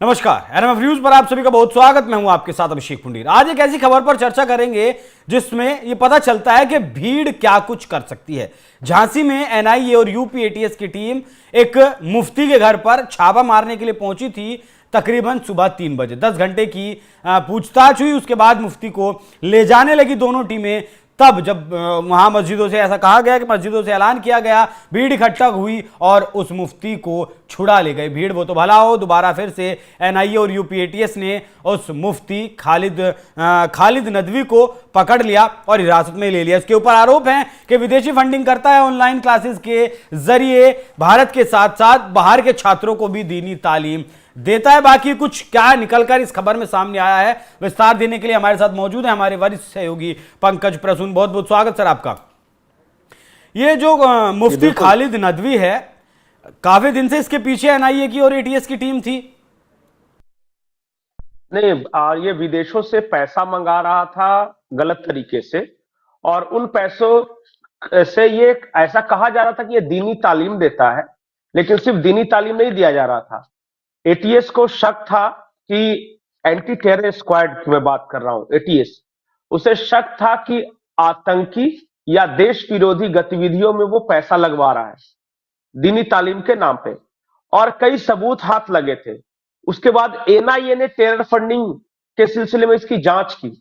नमस्कार, NMF news पर आप सभी का बहुत स्वागत। मैं हूं आपके साथ अभिषेक पुंडीर। आज एक ऐसी खबर पर चर्चा करेंगे जिसमें यह पता चलता है कि भीड़ क्या कुछ कर सकती है। झांसी में एनआईए और यूपी एटीएस की टीम एक मुफ्ती के घर पर छापा मारने के लिए पहुंची थी। तकरीबन सुबह 3 बजे 10 घंटे की पूछताछ हुई। उसके बाद मुफ्ती को ले जाने लगी दोनों टीमें। तब जब वहां मस्जिदों से ऐसा कहा गया कि मस्जिदों से ऐलान किया गया, भीड़ इकट्ठा हुई और उस मुफ्ती को छुड़ा ले गए। भीड़ वो तो भला हो, दोबारा फिर से एनआईए और यूपी एटीएस ने उस मुफ्ती खालिद नदवी को पकड़ लिया और हिरासत में ले लिया। इसके ऊपर आरोप है कि विदेशी फंडिंग करता है, ऑनलाइन क्लासेस के जरिए भारत के साथ साथ बाहर के छात्रों को भी दीनी तालीम देता है। बाकी कुछ क्या निकलकर इस खबर में सामने आया है, विस्तार देने के लिए हमारे साथ मौजूद है हमारे वरिष्ठ सहयोगी पंकज प्रसून। बहुत बहुत स्वागत सर आपका। ये जो मुफ्ती खालिद नदवी है, काफी दिन से इसके पीछे एनआईए की और एटीएस की टीम थी। नहीं, ये विदेशों से पैसा मंगा रहा था गलत तरीके से, और उन पैसों से ये ऐसा कहा जा रहा था कि ये दीनी तालीम देता है, लेकिन सिर्फ दीनी तालीम नहीं दिया जा रहा था। एटीएस को शक था कि एंटी टेरर स्क्वाड की मैं बात कर रहा हूं, एटीएस, उसे शक था कि आतंकी या देश विरोधी गतिविधियों में वो पैसा लगवा रहा है दीनी तालीम के नाम पे, और कई सबूत हाथ लगे थे। उसके बाद एनआईए ने टेरर फंडिंग के सिलसिले में इसकी जांच की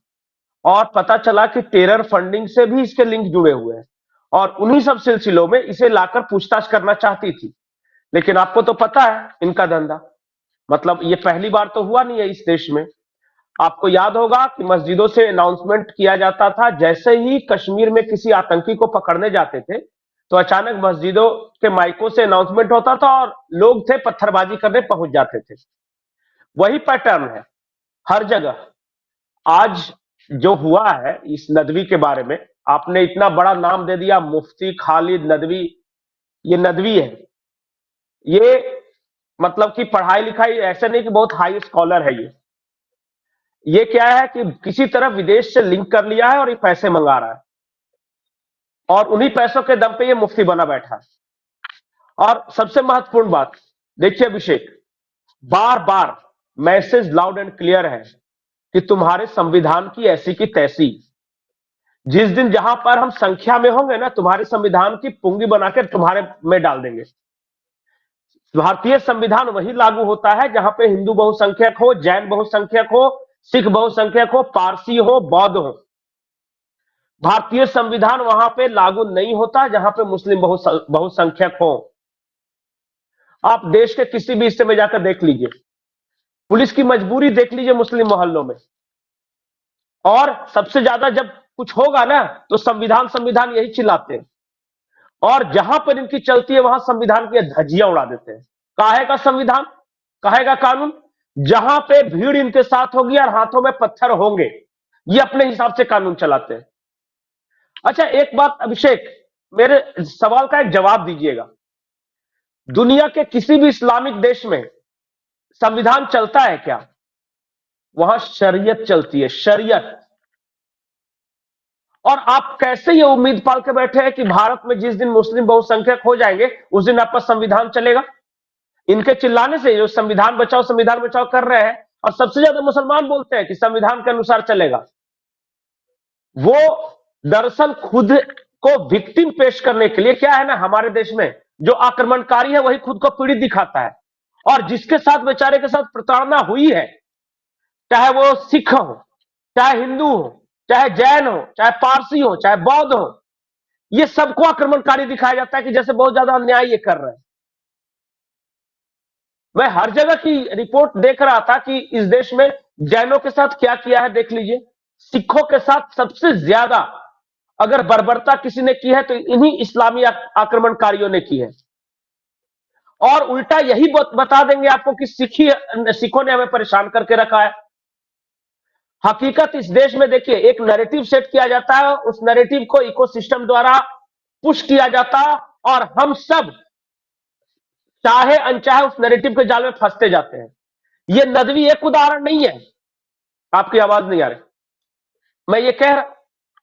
और पता चला कि टेरर फंडिंग से भी इसके लिंक जुड़े हुए हैं, और उन्हीं सब सिलसिलों में इसे लाकर पूछताछ करना चाहती थी। लेकिन आपको तो पता है इनका धंधा, मतलब ये पहली बार तो हुआ नहीं है इस देश में। आपको याद होगा कि मस्जिदों से अनाउंसमेंट किया जाता था, जैसे ही कश्मीर में किसी आतंकी को पकड़ने जाते थे तो अचानक मस्जिदों के माइकों से अनाउंसमेंट होता था और लोग थे पत्थरबाजी करने पहुंच जाते थे। वही पैटर्न है हर जगह। आज जो हुआ है इस नदवी के बारे में, आपने इतना बड़ा नाम दे दिया, मुफ्ती खालिद नदवी। ये नदवी है, ये मतलब कि पढ़ाई लिखाई ऐसे नहीं कि बहुत हाई स्कॉलर है। ये क्या है कि किसी तरह विदेश से लिंक कर लिया है और ये पैसे मंगा रहा है, और उन्हीं पैसों के दम पे ये मुफ्ती बना बैठा है। और सबसे महत्वपूर्ण बात देखिए अभिषेक, बार बार मैसेज लाउड एंड क्लियर है कि तुम्हारे संविधान की ऐसी की तैसी। जिस दिन जहां पर हम संख्या में होंगे ना, तुम्हारे संविधान की पुंगी बनाकर तुम्हारे में डाल देंगे। भारतीय संविधान वही लागू होता है जहां पे हिंदू बहुसंख्यक हो, जैन बहुसंख्यक हो, सिख बहुसंख्यक हो, पारसी हो, बौद्ध हो। भारतीय संविधान वहां पे लागू नहीं होता जहां पे मुस्लिम बहुसंख्यक हो। आप देश के किसी भी हिस्से में जाकर देख लीजिए, पुलिस की मजबूरी देख लीजिए मुस्लिम मोहल्लों में। और सबसे ज्यादा जब कुछ होगा ना तो संविधान संविधान यही चिल्लाते हैं, और जहां पर इनकी चलती है वहां संविधान की धज्जियां उड़ा देते हैं। काहे का संविधान, काहे का कानून? जहां पे भीड़ इनके साथ होगी और हाथों में पत्थर होंगे, ये अपने हिसाब से कानून चलाते हैं। अच्छा, एक बात अभिषेक, मेरे सवाल का एक जवाब दीजिएगा। दुनिया के किसी भी इस्लामिक देश में संविधान चलता है क्या? वहां शरीयत चलती है, शरीयत। और आप कैसे ये उम्मीद पाल के बैठे हैं कि भारत में जिस दिन मुस्लिम बहुसंख्यक हो जाएंगे उस दिन आपका संविधान चलेगा? इनके चिल्लाने से जो संविधान बचाओ कर रहे हैं, और सबसे ज्यादा मुसलमान बोलते हैं कि संविधान के अनुसार चलेगा, वो दरअसल खुद को विक्टिम पेश करने के लिए, क्या है ना, हमारे देश में जो आक्रमणकारी है वही खुद को पीड़ित दिखाता है, और जिसके साथ बेचारे के साथ प्रताड़ना हुई है, चाहे वो सिख हो, चाहे हिंदू हो, चाहे जैन हो, चाहे पारसी हो, चाहे बौद्ध हो, ये सबको आक्रमणकारी दिखाया जाता है कि जैसे बहुत ज्यादा अन्याय ये कर रहे हैं। मैं हर जगह की रिपोर्ट देख रहा था कि इस देश में जैनों के साथ क्या किया है, देख लीजिए। सिखों के साथ सबसे ज्यादा अगर बर्बरता किसी ने की है तो इन्हीं इस्लामी आक्रमणकारियों ने की है। और उल्टा यही बता देंगे आपको कि सिखों ने हमें परेशान करके रखा है। हकीकत इस देश में देखिए, एक नैरेटिव सेट किया जाता है, उस नैरेटिव को इकोसिस्टम द्वारा पुश किया जाता है, और हम सब चाहे अनचाहे उस नैरेटिव के जाल में फंसते जाते हैं। ये नदवी एक उदाहरण नहीं है। आपकी आवाज नहीं आ रही।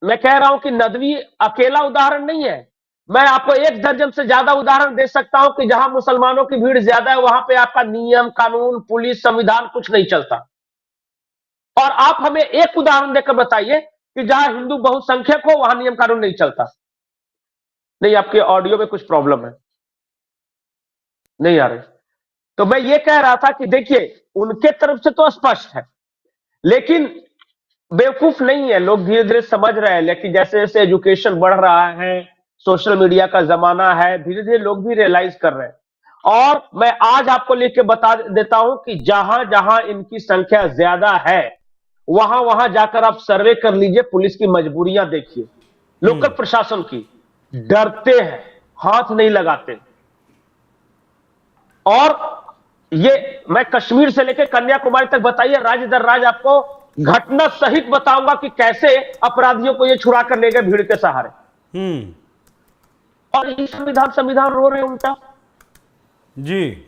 मैं कह रहा हूं कि नदवी अकेला उदाहरण नहीं है। मैं आपको एक दर्जन से ज्यादा उदाहरण दे सकता हूं कि जहां मुसलमानों की भीड़ ज्यादा है वहां पे आपका नियम कानून पुलिस संविधान कुछ नहीं चलता। और आप हमें एक उदाहरण देकर बताइए कि जहां हिंदू बहुसंख्यक हो वहां नियम कानून नहीं चलता। नहीं, आपके ऑडियो में कुछ प्रॉब्लम है, नहीं आ रही। तो मैं ये कह रहा था कि देखिए, उनके तरफ से तो स्पष्ट है, लेकिन बेवकूफ नहीं है, लोग धीरे धीरे समझ रहे हैं। लेकिन जैसे जैसे एजुकेशन बढ़ रहा है, सोशल मीडिया का जमाना है, धीरे धीरे लोग भी रियलाइज कर रहे हैं। और मैं आज आपको लिख के बता देता हूं कि जहां जहां इनकी संख्या ज्यादा है वहां वहां जाकर आप सर्वे कर लीजिए, पुलिस की मजबूरियां देखिए, लोकल प्रशासन की, डरते हैं, हाथ नहीं लगाते। और ये मैं कश्मीर से लेकर कन्याकुमारी तक बताइए, राज्य दर राज्य आपको घटना सहित बताऊंगा कि कैसे अपराधियों को ये छुड़ा कर ले गए भीड़ के सहारे। और ये संविधान संविधान रो रहे हैं उनका। जी,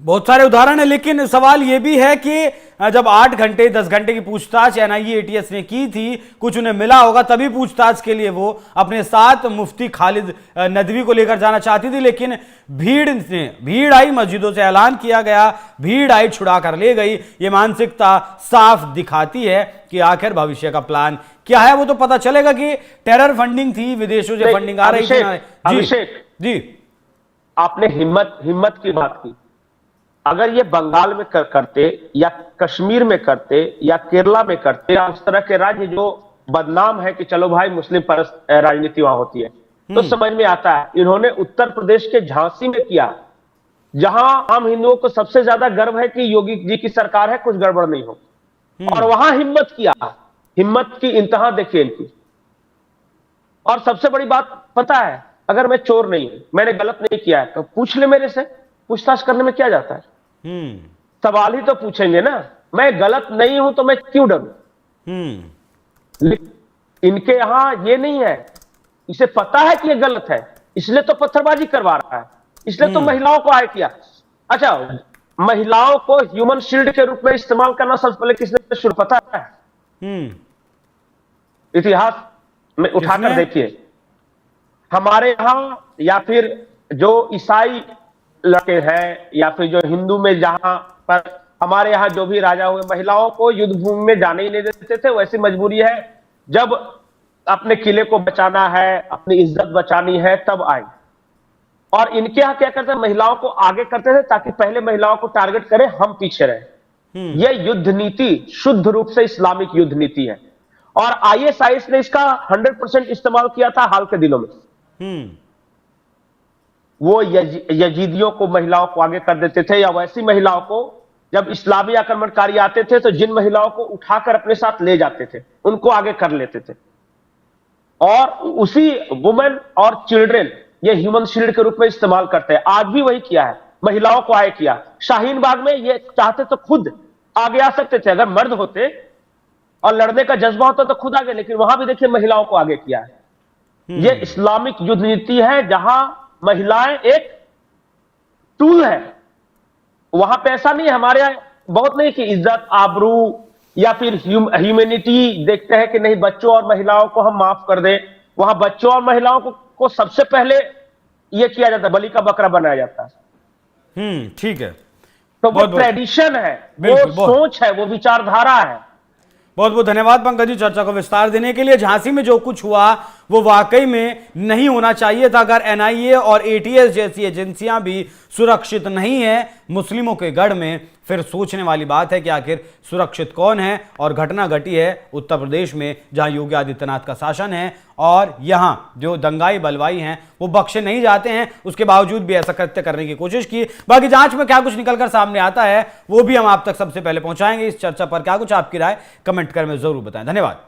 बहुत सारे उदाहरण है, लेकिन सवाल यह भी है कि जब 8 घंटे 10 घंटे की पूछताछ एनआईए एटीएस ने की थी, कुछ उन्हें मिला होगा, तभी पूछताछ के लिए वो अपने साथ मुफ्ती खालिद नदवी को लेकर जाना चाहती थी। लेकिन भीड़ आई, मस्जिदों से ऐलान किया गया, भीड़ आई, छुड़ा कर ले गई। ये मानसिकता साफ दिखाती है कि आखिर भविष्य का प्लान क्या है। वो तो पता चलेगा कि टेरर फंडिंग थी, विदेशों से फंडिंग आ रही थी। अभिषेक जी, आपने हिम्मत की बात की। अगर ये बंगाल में करते या कश्मीर में करते या केरला में करते या उस तरह के राज्य जो बदनाम है कि चलो भाई मुस्लिम परस्त राजनीति वहां होती है, तो समझ में आता है। इन्होंने उत्तर प्रदेश के झांसी में किया, जहां आम हिंदुओं को सबसे ज्यादा गर्व है कि योगी जी की सरकार है, कुछ गड़बड़ नहीं हो, और वहां हिम्मत किया। हिम्मत की इंतहा देखिए इनकी। और सबसे बड़ी बात पता है, अगर मैं चोर नहीं हूं, मैंने गलत नहीं किया है, तो पूछ ले मेरे से, पूछताछ करने में क्या जाता है। सवाल ही तो पूछेंगे ना, मैं गलत नहीं हूं तो मैं क्यों डरूं। इनके यहां ये नहीं है, इसे पता है कि ये गलत है, इसलिए तो पत्थरबाजी करवा रहा है, इसलिए तो महिलाओं को आए किया। अच्छा, महिलाओं को ह्यूमन शील्ड के रूप में इस्तेमाल करना सबसे पहले किसने शुरू, पता है? इतिहास में उठाकर देखिए, हमारे यहां या फिर जो ईसाई लड़के हैं या फिर जो हिंदू में जहां पर हमारे यहां जो भी राजा हुए, महिलाओं को युद्ध भूमि में जाने ही नहीं देते थे। वैसी मजबूरी है, जब अपने किले को बचाना है, अपनी इज्जत बचानी है, तब आए। और इनके यहां क्या करते हैं, महिलाओं को आगे करते थे ताकि पहले महिलाओं को टारगेट करें, हम पीछे रहे। यह युद्ध नीति शुद्ध रूप से इस्लामिक युद्ध नीति है, और आईएसआईएस ने इसका 100% इस्तेमाल किया था हाल के दिनों में। वो यजीदियों को, महिलाओं को आगे कर देते थे, या वैसी महिलाओं को जब इस्लामी आक्रमणकारी आते थे तो जिन महिलाओं को उठाकर अपने साथ ले जाते थे उनको आगे कर लेते थे, और उसी वुमेन और चिल्ड्रेन ये ह्यूमन शील्ड के रूप में इस्तेमाल करते हैं। आज भी वही किया है, महिलाओं को आगे किया। शाहीन बाग में ये चाहते तो खुद आगे आ सकते थे, अगर मर्द होते और लड़ने का जज्बा होता तो खुद आगे, लेकिन वहां भी देखिए महिलाओं को आगे किया है। ये इस्लामिक युद्ध नीति है जहां महिलाएं एक टूल है। वहां पे ऐसा नहीं है, हमारे यहां बहुत नहीं कि इज्जत आबरू या फिर ह्यूमैनिटी देखते हैं कि नहीं बच्चों और महिलाओं को हम माफ कर दें। वहां बच्चों और महिलाओं को सबसे पहले यह किया जाता है, बलि का बकरा बनाया जाता है। ठीक है। तो वो ट्रेडिशन है, वो सोच है, वो विचारधारा है। बहुत बहुत धन्यवाद पंकज जी चर्चा को विस्तार देने के लिए। झांसी में जो कुछ हुआ वो वाकई में नहीं होना चाहिए था। अगर एनआईए और एटीएस जैसी एजेंसियां भी सुरक्षित नहीं है मुस्लिमों के गढ़ में, फिर सोचने वाली बात है कि आखिर सुरक्षित कौन है। और घटना घटी है उत्तर प्रदेश में, जहां योगी आदित्यनाथ का शासन है, और यहां जो दंगाई बलवाई हैं वो बख्शे नहीं जाते हैं। उसके बावजूद भी ऐसा कृत्य करने की कोशिश की। बाकी जांच में क्या कुछ निकलकर सामने आता है वो भी हम आप तक सबसे पहले पहुंचाएंगे। इस चर्चा पर क्या कुछ आपकी राय कमेंट कर में जरूर बताएं। धन्यवाद।